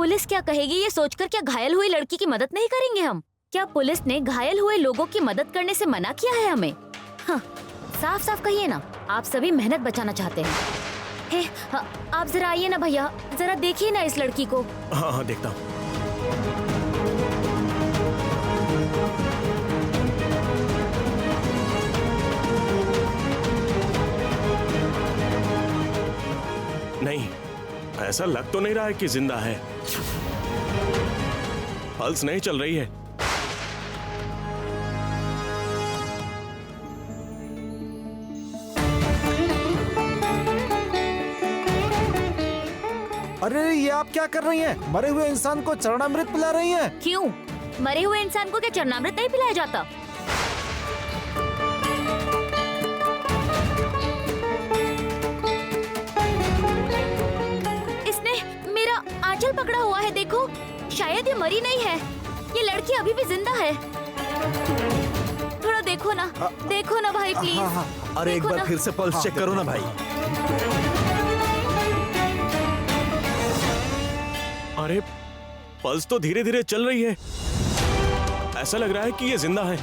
Police क्या कहेगी ये सोचकर क्या घायल हुई लड़की की मदद नहीं करेंगे हम? क्या पुलिस ने घायल हुए लोगों की मदद करने से मना किया है हमें? हाँ, साफ साफ कहिए ना, आप सभी मेहनत बचाना चाहते हैं। हे, आप जरा आइए ना भैया, जरा देखिए ना इस लड़की को। हाँ हाँ देखता हूँ। नहीं, ऐसा लग तो नहीं रहा है कि जिंदा है। पल्स नहीं चल रही है। अरे ये आप क्या कर रही हैं? मरे हुए इंसान को चरणामृत पिला रही हैं। क्यों? मरे हुए इंसान को क्या चरणामृत नहीं पिलाया जाता? इसने मेरा आंचल पकड़ा हुआ है, देखो। शायद ये मरी नहीं है, ये लड़की अभी भी जिंदा है। थोड़ा देखो ना, देखो ना भाई प्लीज। अरे एक बार फिर से पल्स चेक करो ना भाई। अरे पल्स तो धीरे धीरे चल रही है। ऐसा लग रहा है कि ये जिंदा है।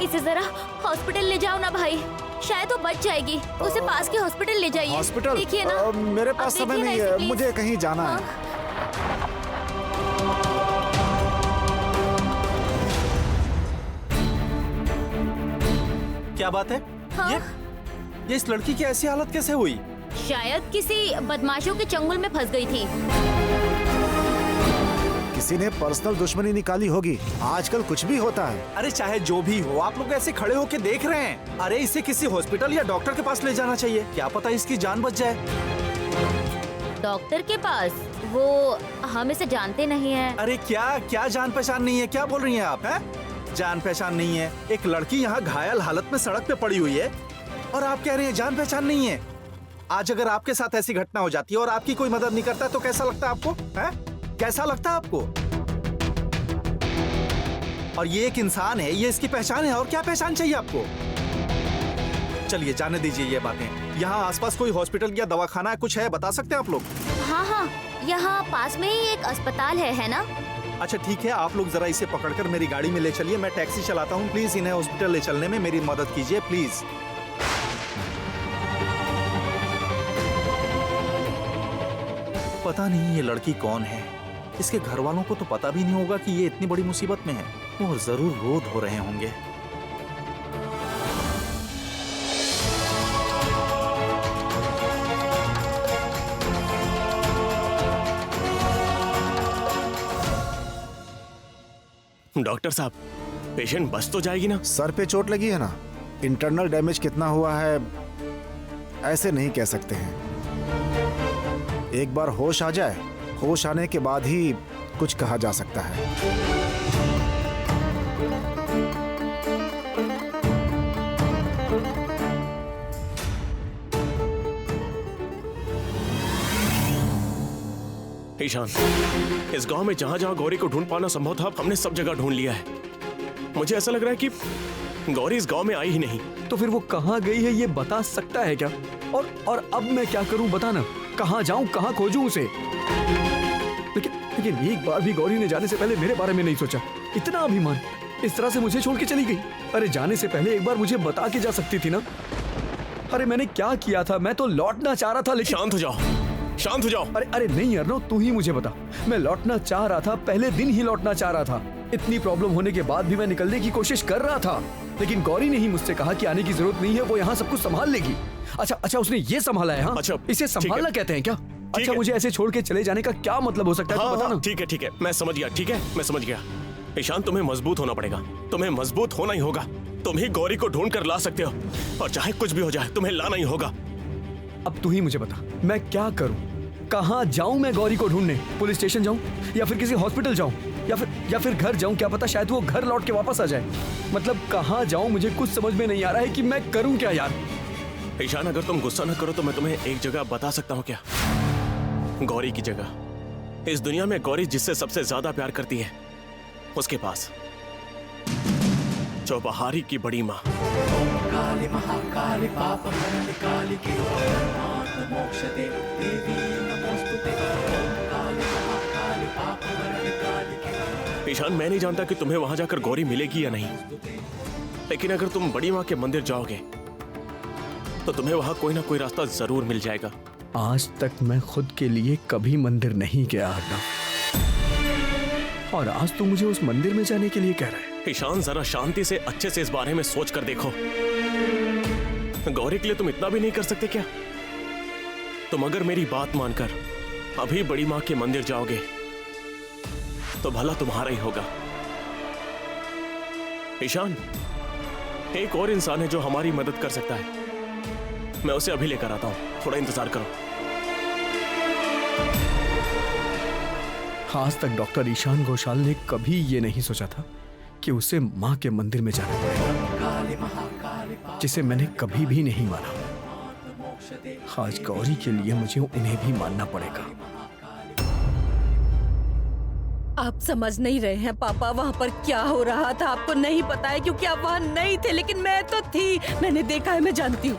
इसे जरा हॉस्पिटल ले जाओ ना भाई, शायद वो बच जाएगी। उसे पास के हॉस्पिटल ले जाइए। हॉस्पिटल? देखिए ना, मेरे पास समय नहीं है, मुझे कहीं जाना है। क्या बात है? हाँ? ये इस लड़की की ऐसी हालत कैसे हुई? शायद किसी बदमाशों के चंगुल में फंस गई थी। किसी ने पर्सनल दुश्मनी निकाली होगी। आजकल कुछ भी होता है। अरे चाहे जो भी हो, आप लोग ऐसे खड़े होके देख रहे हैं। अरे इसे किसी हॉस्पिटल या डॉक्टर के पास ले जाना चाहिए, क्या पता इसकी जान बच जाए। डॉक्टर के पास? वो हम इसे जानते नहीं हैं। अरे क्या जान पहचान नहीं है? क्या बोल रही हैं आप? हैं? जान पहचान नहीं है? एक लड़की यहाँ घायल हालत में सड़क पे पड़ी हुई है और आप कह रहे हैं जान पहचान नहीं है। आज अगर आपके साथ ऐसी घटना हो जाती है और आपकी कोई मदद नहीं करता तो कैसा लगता है आपको? हैं? कैसा लगता है आपको? और ये एक इंसान है, ये इसकी पहचान है, और क्या पहचान चाहिए आपको? चलिए जाने दीजिए ये बातें। यहाँ आसपास कोई हॉस्पिटल या दवाखाना कुछ है, बता सकते हैं आप लोग? हाँ, यहाँ पास में ही एक अस्पताल है ना? अच्छा ठीक है, आप लोग जरा इसे पकड़कर मेरी गाड़ी में ले चलिए, मैं टैक्सी चलाता हूँ। प्लीज इन्हें हॉस्पिटल ले चलने में मेरी मदद कीजिए प्लीज। पता नहीं ये लड़की कौन है। इसके घर वालों को तो पता भी नहीं होगा कि ये इतनी बड़ी मुसीबत में है। वो जरूर रो धो रहे होंगे। डॉक्टर साहब, पेशेंट बच तो जाएगी ना? सर पे चोट लगी है ना, इंटरनल डैमेज कितना हुआ है ऐसे नहीं कह सकते हैं। एक बार होश आ जाए, होश आने के बाद ही कुछ कहा जा सकता है। ईशान, इस गांव में जहां जहां गौरी को ढूंढ पाना संभव था हमने सब जगह ढूंढ लिया है। मुझे ऐसा लग रहा है कि गौरी इस गांव में आई ही नहीं। तो फिर वो कहाँ गई है ये बता सकता है क्या? और अब मैं क्या करूं बताना? कहाँ जाऊं, कहाँ खोजूं उसे? लेकिन एक बार भी गौरी ने जाने से पहले मेरे बारे में नहीं सोचा। इतना अभिमान, इस तरह से मुझे छोड़ के चली गई। अरे जाने से पहले एक बार मुझे बता के जा सकती थी ना। अरे मैंने क्या किया था? मैं तो लौटना चाह रहा था लेकिन। शांत हो जाओ, शांत हो जाओ। अरे नहीं अर्नव, तू ही मुझे बता। मैं लौटना चाह रहा था, पहले दिन ही लौटना चाह रहा था। इतनी प्रॉब्लम होने के बाद भी मैं निकलने की कोशिश कर रहा था, लेकिन गौरी ने ही मुझसे कहा कि आने की जरूरत नहीं है, वो यहाँ सब कुछ संभाल लेगी। अच्छा उसने ये संभाला है? हाँ? अच्छा, इसे संभालना कहते हैं क्या? अच्छा मुझे ऐसे छोड़ के चले जाने का क्या मतलब हो सकता है? हाँ, बता ना। ठीक है, मैं समझ गया। ठीक है, मैं समझ गया। ईशान, तुम्हें मजबूत होना पड़ेगा। तुम्हें मजबूत होना ही होगा। तुम ही गौरी को ढूंढ कर ला सकते हो, और चाहे कुछ भी हो जाए तुम्हें लाना ही होगा। अब तू ही मुझे बता, मैं क्या करूं? कहाँ जाऊं मैं गौरी को ढूंढने? पुलिस स्टेशन जाऊं या फिर किसी हॉस्पिटल जाऊं या फिर घर जाऊं? क्या पता शायद वो घर लौट के वापस आ जाए। मतलब कहाँ जाऊं? मुझे कुछ समझ में नहीं आ रहा है कि मैं करूं क्या यार। ईशान, अगर तुम गुस्सा न करो तो मैं तुम्हें एक जगह बता सकता हूँ क्या? गौरी की जगह। इस दुनिया में गौरी जिससे सबसे ज्यादा प्यार करती है उसके पास, चौबहारी की बड़ी माँ। काली महाकाली पाप हरणी कालिके मोक्ष दे देवी नमोस्तुते। काली महाकाली ईशान, मैं नहीं जानता कि तुम्हें वहां जाकर गौरी मिलेगी या नहीं, लेकिन अगर तुम बड़ी माँ के मंदिर जाओगे तो तुम्हें वहां कोई ना कोई रास्ता जरूर मिल जाएगा। आज तक मैं खुद के लिए कभी मंदिर नहीं गया अर्नव, और आज तू मुझे उस मंदिर में जाने के लिए कह रहा है। ईशान, जरा शांति से अच्छे से इस बारे में सोच कर देखो। गौरी के लिए तुम इतना भी नहीं कर सकते क्या? तुम अगर मेरी बात मानकर अभी बड़ी माँ के मंदिर जाओगे तो भला तुम्हारा ही होगा। ईशान, एक और इंसान है जो हमारी मदद कर सकता है, मैं उसे अभी लेकर आता हूं, थोड़ा इंतजार करो। आज तक डॉक्टर ईशान घोषाल ने कभी ये नहीं सोचा था कि उसे माँ के मंदिर में जाना पड़ेगा, जिसे मैंने कभी भी नहीं माना। आज गौरी के लिए मुझे उन्हें भी मानना पड़ेगा। आप समझ नहीं रहे हैं पापा, वहाँ पर क्या हो रहा था आपको नहीं पता है क्योंकि आप वहाँ नहीं थे, लेकिन मैं तो थी। मैंने देखा है, मैं जानती हूँ।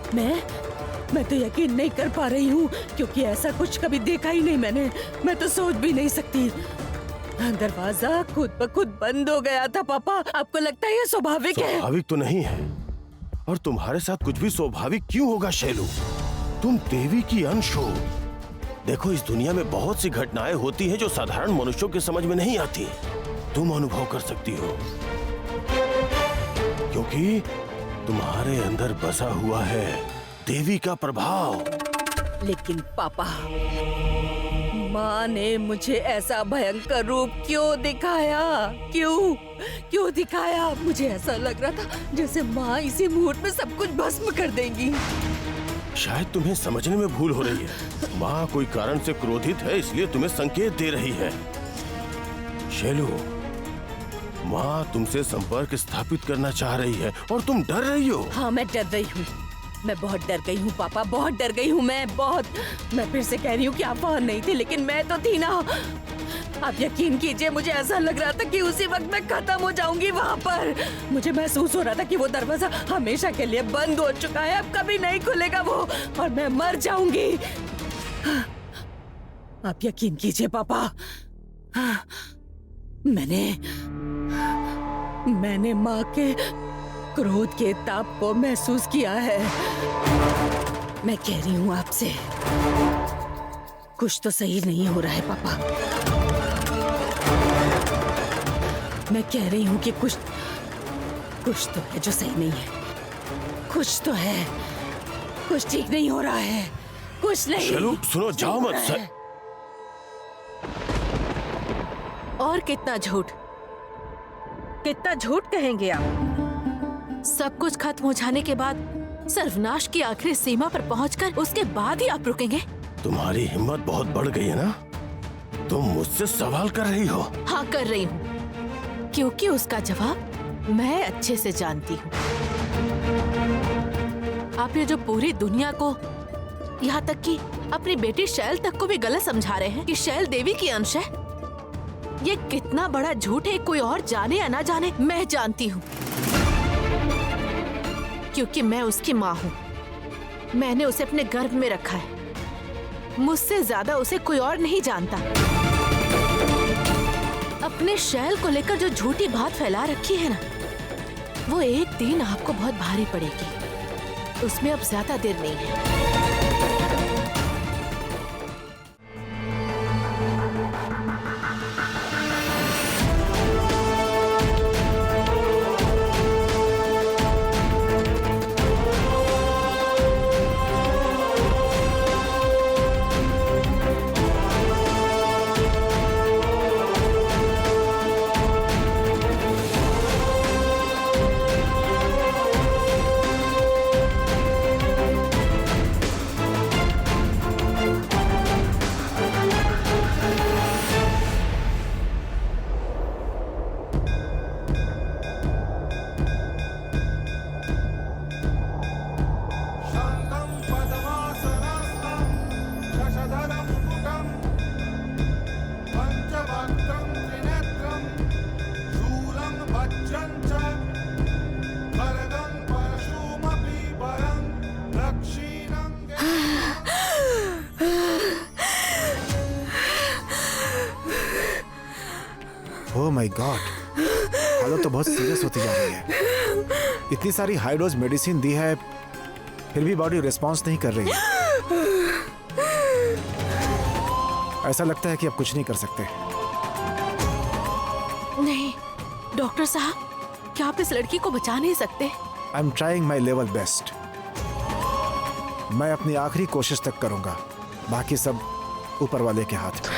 मैं तो यकीन नहीं कर पा रही हूँ क्योंकि ऐसा कुछ कभी देखा ही नहीं मैंने। मैं तो सोच भी नहीं सकती। दरवाजा खुद ब खुद बंद हो गया था पापा। आपको लगता है ये स्वाभाविक है? स्वाभाविक तो नहीं है, और तुम्हारे साथ कुछ भी स्वाभाविक क्यों होगा शैलू? तुम देवी की अंश हो। देखो, इस दुनिया में बहुत सी घटनाएं होती हैं जो साधारण मनुष्यों के समझ में नहीं आती। तुम अनुभव कर सकती हो क्योंकि तुम्हारे अंदर बसा हुआ है देवी का प्रभाव। लेकिन पापा, माँ ने मुझे ऐसा भयंकर रूप क्यों दिखाया? क्यों दिखाया? मुझे ऐसा लग रहा था जैसे माँ इसी मुहूर्त में सब कुछ भस्म कर देंगी। शायद तुम्हें समझने में भूल हो रही है। माँ कोई कारण से क्रोधित है, इसलिए तुम्हें संकेत दे रही है। शैलू, माँ तुमसे संपर्क स्थापित करना चाह रही है और तुम डर रही हो। हाँ, मैं डर रही हूँ। मैं बहुत डर गई हूँ पापा, बहुत डर गई हूँ मैं फिर से कह रही हूँ कि आप वहाँ नहीं थे, लेकिन मैं तो थी ना। आप यकीन कीजिए, मुझे ऐसा लग रहा था कि उसी वक्त मैं खत्म हो जाऊंगी वहाँ पर। मुझे महसूस हो रहा था कि वो दरवाजा हमेशा के लिए बंद हो चुका है, अब कभी नहीं खुलेगा वो, और मैं मर जाऊंगी। आप यकीन कीजिए पापा, मैंने माँ के क्रोध के ताप को महसूस किया है। मैं कह रही हूँ आपसे, कुछ तो सही नहीं हो रहा है पापा। मैं कह रही हूँ कि कुछ तो है जो सही नहीं है। कुछ तो है, कुछ ठीक नहीं हो रहा है, कुछ नहीं। चलो सुनो, जाओ मत। और कितना झूठ कहेंगे आप? सब कुछ खत्म हो जाने के बाद, सर्वनाश की आखिरी सीमा पर पहुंचकर उसके बाद ही आप रुकेंगे? तुम्हारी हिम्मत बहुत बढ़ गई है ना? तुम मुझसे सवाल कर रही हो? हाँ, कर रही हूँ, क्योंकि उसका जवाब मैं अच्छे से जानती हूँ। आप ये जो पूरी दुनिया को, यहाँ तक कि अपनी बेटी शैल तक को भी गलत समझा रहे हैं कि शैल देवी की अंश है, ये कितना बड़ा झूठ है, कोई और जाने या ना जाने, मैं जानती हूँ। क्योंकि मैं उसकी माँ हूँ, मैंने उसे अपने गर्भ में रखा है। मुझसे ज्यादा उसे कोई और नहीं जानता। अपने शैल को लेकर जो झूठी बात फैला रखी है ना, वो एक दिन आपको बहुत भारी पड़ेगी। उसमें अब ज्यादा देर नहीं है। ओह माय गॉड, हालत तो बहुत सीरियस होती जा रही है। इतनी सारी हाई डोज मेडिसिन दी है, फिर भी बॉडी रिस्पॉन्स नहीं कर रही है। ऐसा लगता है कि अब कुछ नहीं कर सकते। नहीं डॉक्टर साहब, क्या आप इस लड़की को बचा नहीं सकते? I am trying my level best. मैं अपनी आखिरी कोशिश तक करूंगा, बाकी सब ऊपर वाले के हाथ में।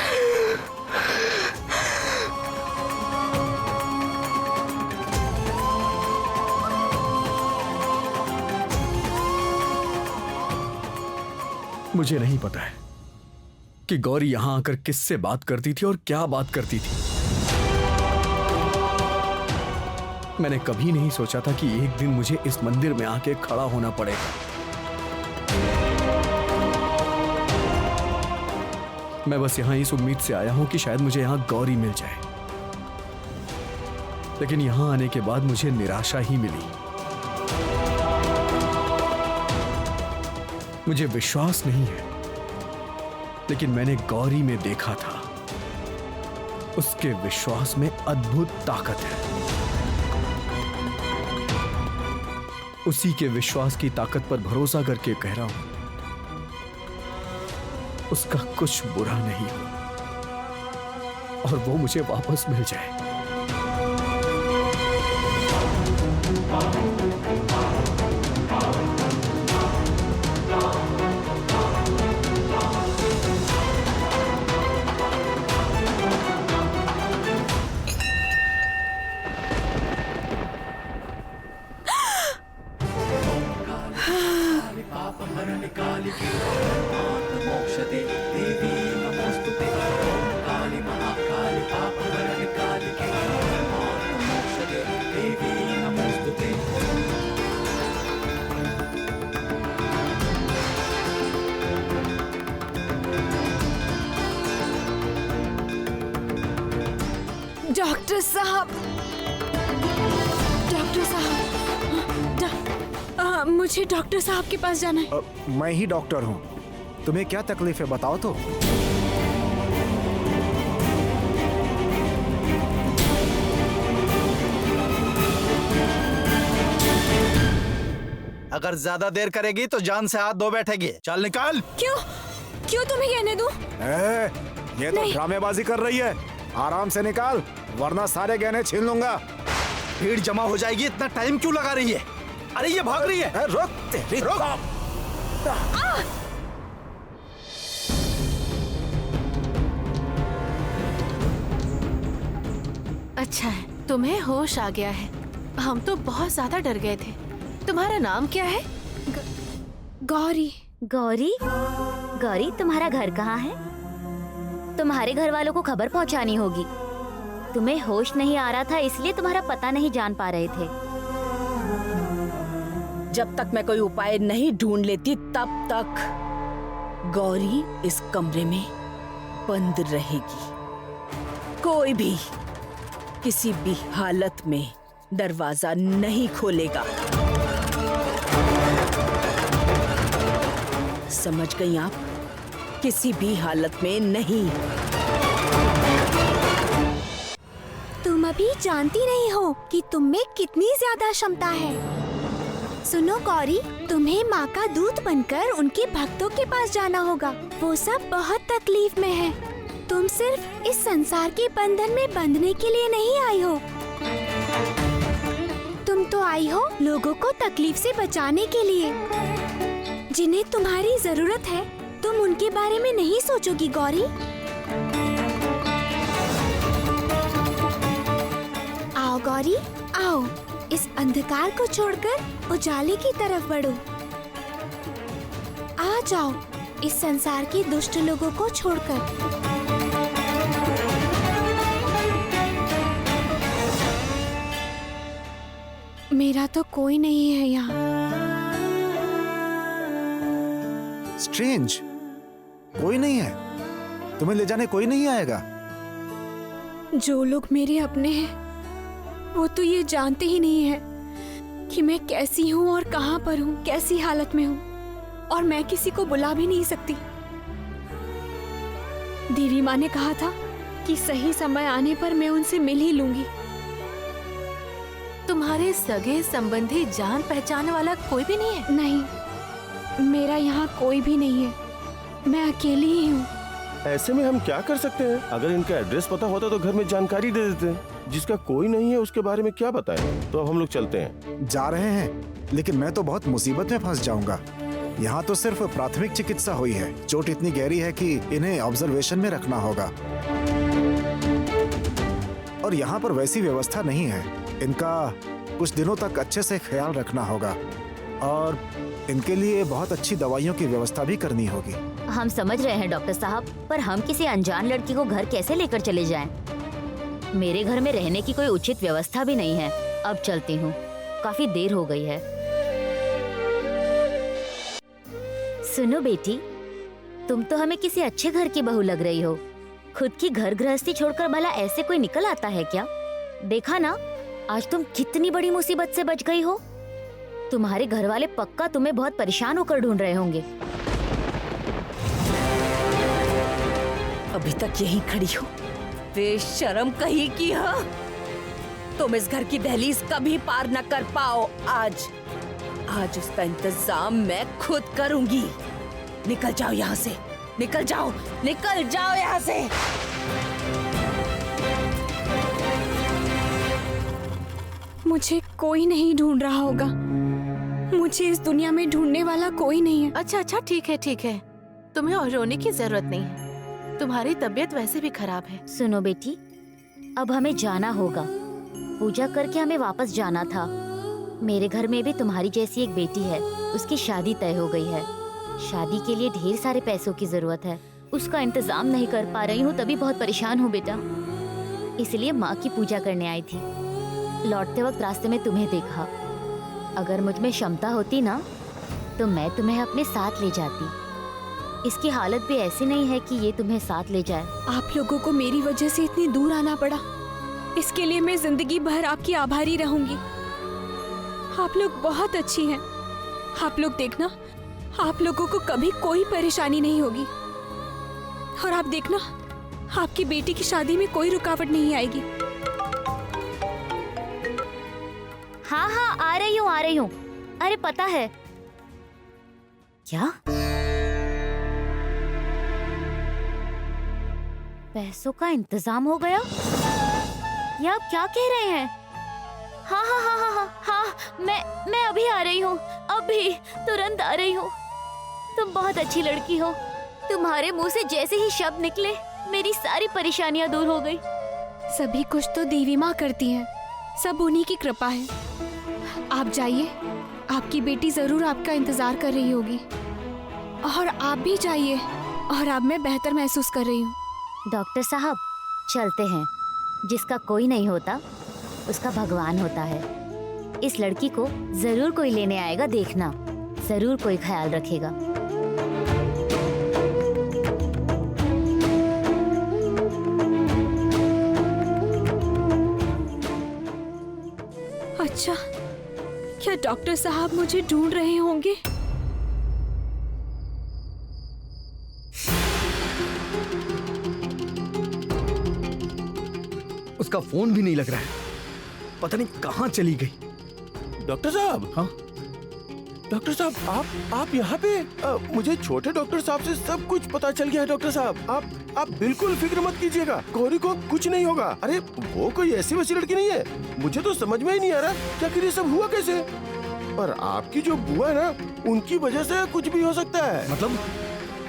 मुझे नहीं पता है कि गौरी यहां आकर किससे बात करती थी और क्या बात करती थी। मैंने कभी नहीं सोचा था कि एक दिन मुझे इस मंदिर में आके खड़ा होना पड़ेगा। मैं बस यहां इस उम्मीद से आया हूं कि शायद मुझे यहां गौरी मिल जाए, लेकिन यहां आने के बाद मुझे निराशा ही मिली। मुझे विश्वास नहीं है, लेकिन मैंने गौरी में देखा था, उसके विश्वास में अद्भुत ताकत है। उसी के विश्वास की ताकत पर भरोसा करके कह रहा हूं, उसका कुछ बुरा नहीं हो और वो मुझे वापस मिल जाए। डॉक्टर साहब, डॉक्टर साहब, मुझे डॉक्टर साहब के पास जाना है। मैं ही डॉक्टर हूं, तुम्हें क्या तकलीफ है बताओ तो। अगर ज्यादा देर करेगी तो जान से हाथ धो बैठेगी। चल निकाल। क्यों क्यों तुम्हें कहने दूं? ये तो ड्रामेबाजी कर रही है, आराम से निकाल वरना सारे गहने छीन लूंगा। भीड़ जमा हो जाएगी, इतना टाइम क्यों लगा रही है? अरे ये भाग रही है। रोक तेरी रोक। अच्छा है तुम्हें होश आ गया है, हम तो बहुत ज्यादा डर गए थे। तुम्हारा नाम क्या है? गौरी। गौरी? गौरी, तुम्हारा घर कहाँ है? तुम्हारे घर वालों को खबर पहुंचानी होगी। तुम्हें होश नहीं आ रहा था इसलिए तुम्हारा पता नहीं जान पा रहे थे। जब तक मैं कोई उपाय नहीं ढूंढ लेती तब तक गौरी इस कमरे में बंद रहेगी। कोई भी किसी भी हालत में दरवाजा नहीं खोलेगा। समझ गई आप? किसी भी हालत में नहीं। तुम अभी जानती नहीं हो कि तुम में कितनी ज्यादा क्षमता है। सुनो गौरी, तुम्हें माँ का दूत बनकर उनके भक्तों के पास जाना होगा। वो सब बहुत तकलीफ में है। तुम सिर्फ इस संसार के बंधन में बंधने के लिए नहीं आई हो, तुम तो आई हो लोगों को तकलीफ से बचाने के लिए। जिन्हें तुम्हारी जरूरत है तुम उनके बारे में नहीं सोचोगी गौरी। आओ गौरी, आओ, इस अंधकार को छोड़कर उजाले की तरफ बढ़ो। आ जाओ इस संसार के दुष्ट लोगों को छोड़कर। मेरा तो कोई नहीं है यहाँ। स्ट्रेंज, कोई नहीं है? तुम्हें ले जाने कोई नहीं आएगा? जो लोग मेरे अपने हैं वो तो ये जानते ही नहीं है कि मैं कैसी हूँ और कहाँ पर हूँ, कैसी हालत में हूँ, और मैं किसी को बुला भी नहीं सकती। देवी माँ ने कहा था कि सही समय आने पर मैं उनसे मिल ही लूंगी। तुम्हारे सगे संबंधी जान पहचान वाला कोई भी नहीं है? नहीं, मेरा यहाँ कोई भी नहीं है, मैं अकेली ही हूँ। ऐसे में हम क्या कर सकते हैं? अगर इनका एड्रेस पता होता तो घर में जानकारी दे देते। जिसका कोई नहीं है उसके बारे में क्या बताएं? तो अब हम लोग चलते हैं। जा रहे हैं, लेकिन मैं तो बहुत मुसीबत में फंस जाऊंगा। यहाँ तो सिर्फ प्राथमिक चिकित्सा हुई है। चोट इतनी गहरी है कि इन्हें ऑब्जर्वेशन में रखना होगा, और यहाँ पर वैसी व्यवस्था नहीं है। इनका कुछ दिनों तक अच्छे से ख्याल रखना होगा, और इनके लिए बहुत अच्छी दवाइयों की व्यवस्था भी करनी होगी। हम समझ रहे हैं डॉक्टर साहब, पर हम किसी अनजान लड़की को घर कैसे लेकर चले जाएं? मेरे घर में रहने की कोई उचित व्यवस्था भी नहीं है। अब चलती हूँ, काफी देर हो गई है। सुनो बेटी, तुम तो हमें किसी अच्छे घर की बहू लग रही हो। खुद की घर गृहस्थी छोड़कर भला ऐसे कोई निकल आता है क्या? देखा ना, आज तुम कितनी बड़ी मुसीबत से बच गई हो। तुम्हारे घर वाले पक्का तुम्हें बहुत परेशान होकर ढूंढ रहे होंगे। अभी तक यहीं खड़ी हो, बेशर्म कहीं की। हाँ, तुम इस घर की दहलीज कभी पार न कर पाओ। आज उसका इंतजाम मैं खुद करूंगी। निकल जाओ यहाँ से, निकल जाओ यहाँ से। मुझे कोई नहीं ढूंढ रहा होगा, मुझे इस दुनिया में ढूंढने वाला कोई नहीं है। अच्छा, ठीक है। तुम्हें और रोने की जरूरत नहीं है। तुम्हारी तबीयत वैसे भी खराब है। सुनो बेटी, अब हमें जाना होगा। पूजा करके हमें वापस जाना था। मेरे घर में भी तुम्हारी जैसी एक बेटी है, उसकी शादी तय हो गई है। शादी के लिए ढेर सारे पैसों की जरूरत है, उसका इंतजाम नहीं कर पा रही हूँ, तभी बहुत परेशान हूँ बेटा। इसलिए माँ की पूजा करने आई थी। लौटते वक्त रास्ते में तुम्हें देखा। अगर मुझ में क्षमता होती ना, तो मैं तुम्हें अपने साथ ले जाती। इसकी हालत भी ऐसी नहीं है कि ये तुम्हें साथ ले जाए। आप लोगों को मेरी वजह से इतनी दूर आना पड़ा, इसके लिए मैं जिंदगी भर आपकी आभारी रहूंगी। आप लोग बहुत अच्छी हैं। आप लोग देखना, आप लोगों को कभी कोई परेशानी नहीं होगी। और आप देखना, आपकी बेटी की शादी में कोई रुकावट नहीं आएगी। हाँ, आ रही हूँ। अरे पता है क्या, पैसों का इंतजाम हो गया? ये आप क्या कह रहे हैं? हाँ, मैं अभी आ रही हूँ, अभी तुरंत आ रही हूँ। तुम बहुत अच्छी लड़की हो। तुम्हारे मुंह से जैसे ही शब्द निकले, मेरी सारी परेशानियाँ दूर हो गई। सभी कुछ तो देवी माँ करती हैं, सब उन्हीं की कृपा है। आप जाइए, आपकी बेटी जरूर आपका इंतजार कर रही होगी। और आप भी जाइए, और अब मैं बेहतर महसूस कर रही हूँ। डॉक्टर साहब, चलते हैं। जिसका कोई नहीं होता, उसका भगवान होता है। इस लड़की को जरूर कोई लेने आएगा, देखना। जरूर कोई ख्याल रखेगा। अच्छा, क्या डॉक्टर साहब मुझे ढूंढ रहे होंगे? उसका फोन भी नहीं लग रहा है, पता नहीं कहाँ चली गई। डॉक्टर साहब। हाँ डॉक्टर साहब, आप यहाँ पे? मुझे छोटे डॉक्टर साहब से सब कुछ पता चल गया है। डॉक्टर साहब, आप बिल्कुल फिक्र मत कीजिएगा, गौरी को कुछ नहीं होगा। अरे वो कोई ऐसी वैसी लड़की नहीं है। मुझे तो समझ में ही नहीं आ रहा कि आखिर ये सब हुआ कैसे। पर आपकी जो बुआ है ना, उनकी वजह से कुछ भी हो सकता है। मतलब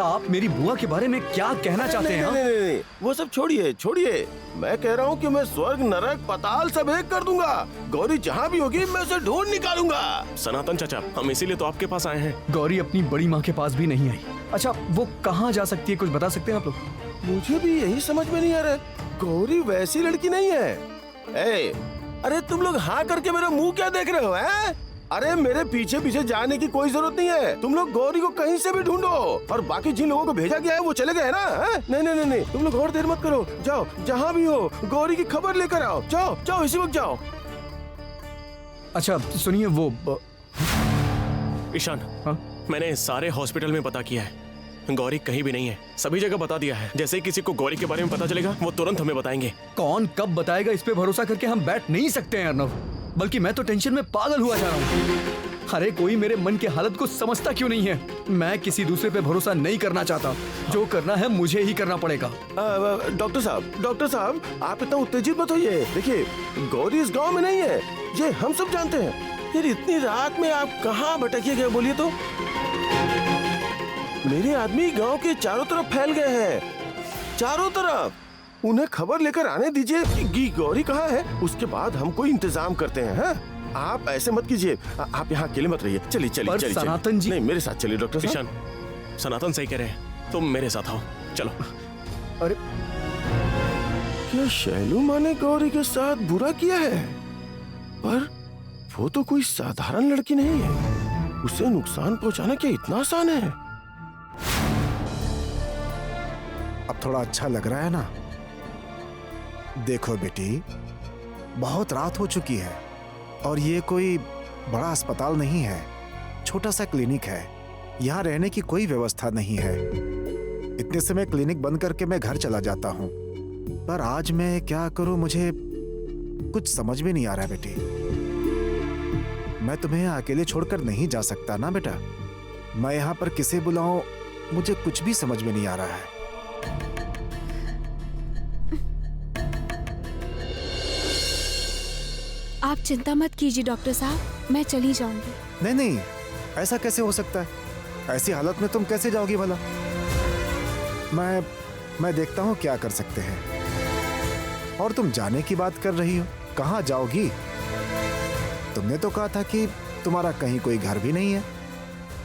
आप मेरी बुआ के बारे में क्या कहना चाहते हैं? नहीं, वो सब छोड़िए। मैं कह रहा हूँ कि मैं स्वर्ग नरक पाताल सब एक कर दूंगा। गौरी जहाँ भी होगी मैं उसे ढूंढ निकालूंगा। सनातन चाचा, हम इसीलिए तो आपके पास आए हैं। गौरी अपनी बड़ी माँ के पास भी नहीं आई। अच्छा, वो कहाँ जा सकती है, कुछ बता सकते हैं आप लोग? मुझे भी यही समझ में नहीं आ रहा। गौरी वैसी लड़की नहीं है। अरे तुम लोग हाँ करके मेरा मुंह क्या देख रहे हो? अरे मेरे पीछे पीछे जाने की कोई जरूरत नहीं है। तुम लोग गौरी को कहीं से भी ढूंढो, और बाकी जिन लोगों को भेजा गया है वो चले गए ना। नहीं, तुम लोग और देर मत करो। जाओ, जहाँ भी हो गौरी की खबर लेकर आओ। जाओ, इसी वक्त जाओ। अच्छा सुनिए, वो ईशान, हाँ? मैंने सारे हॉस्पिटल में पता किया है, गौरी कहीं भी नहीं है, सभी जगह बता दिया है। जैसे ही किसी को गौरी के बारे में पता चलेगा वो तुरंत हमें बताएंगे। कौन कब बताएगा, इस पे भरोसा करके हम बैठ नहीं सकते हैं अर्नव। बल्कि मैं तो टेंशन में पागल हुआ जा रहा हूँ। अरे कोई मेरे मन की हालत को समझता क्यों नहीं है? मैं किसी दूसरे पे भरोसा नहीं करना चाहता। जो करना है मुझे ही करना पड़ेगा। डॉक्टर साहब आप इतना उत्तेजित मत होइए। देखिए गौरी इस गांव में नहीं है, ये हम सब जानते हैं। यार इतनी रात में आप कहाँ भटकिए गए बोलिए तो? मेरे आदमी गांव के चारों तरफ फैल गए हैं, चारों तरफ। उन्हें खबर लेकर आने दीजिए कि गौरी कहाँ है, उसके बाद हम कोई इंतजाम करते हैं। हाँ? आप ऐसे मत कीजिए, आप यहाँ अकेले मत रहिए। चलिए सनातन जी, नहीं मेरे साथ चलिए डॉक्टर साहब। ईशान, सनातन सही कह रहे हैं, तुम मेरे साथ आओ, चलो। अरे क्या शैलू माँ ने गौरी के साथ बुरा किया है? पर वो तो कोई साधारण लड़की नहीं है, उसे नुकसान पहुंचाना क्या इतना आसान है? अब थोड़ा अच्छा लग रहा है ना? देखो बेटी, बहुत रात हो चुकी है और ये कोई बड़ा अस्पताल नहीं है, छोटा सा क्लिनिक है। यहाँ रहने की कोई व्यवस्था नहीं है। इतने से मैं क्लिनिक बंद करके मैं घर चला जाता हूँ, पर आज मैं क्या करूँ मुझे कुछ समझ में नहीं आ रहा है बेटी। मैं तुम्हें अकेले छोड़कर नहीं जा सकता ना बेटा। मैं यहाँ पर किसे बुलाऊं, मुझे कुछ भी समझ में नहीं आ रहा है। आप चिंता मत कीजिए डॉक्टर साहब, मैं चली जाऊंगी। नहीं नहीं, ऐसा कैसे हो सकता है? ऐसी हालत में तुम कैसे जाओगी भला? मैं देखता हूँ क्या कर सकते हैं। और तुम जाने की बात कर रही हो, कहाँ जाओगी? तुमने तो कहा था कि तुम्हारा कहीं कोई घर भी नहीं है।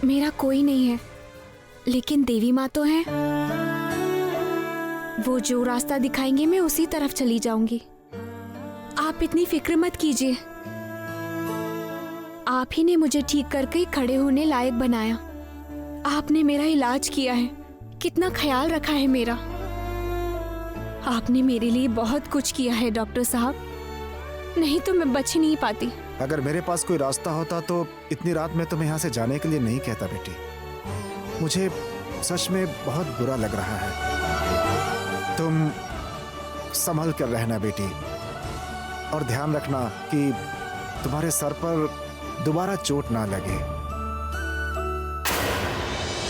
मेरा कोई नहीं है, लेकिन देवी माँ तो है। वो जो रास्ता दिखाएंगे मैं उसी तरफ चली जाऊंगी। आप इतनी फिक्र मत कीजिए। आप ही ने मुझे ठीक करके खड़े होने लायक बनाया। आपने मेरा इलाज किया है, कितना ख्याल रखा है मेरा। आपने मेरे लिए बहुत कुछ किया है डॉक्टर साहब, नहीं तो मैं बच ही नहीं पाती। अगर मेरे पास कोई रास्ता होता तो इतनी रात में तुम्हें यहाँ से जाने के लिए नहीं कहता बेटी। मुझे सच में बहुत बुरा लग रहा है। तुम संभल कर रहना बेटी, और ध्यान रखना कि तुम्हारे सर पर दोबारा चोट ना लगे।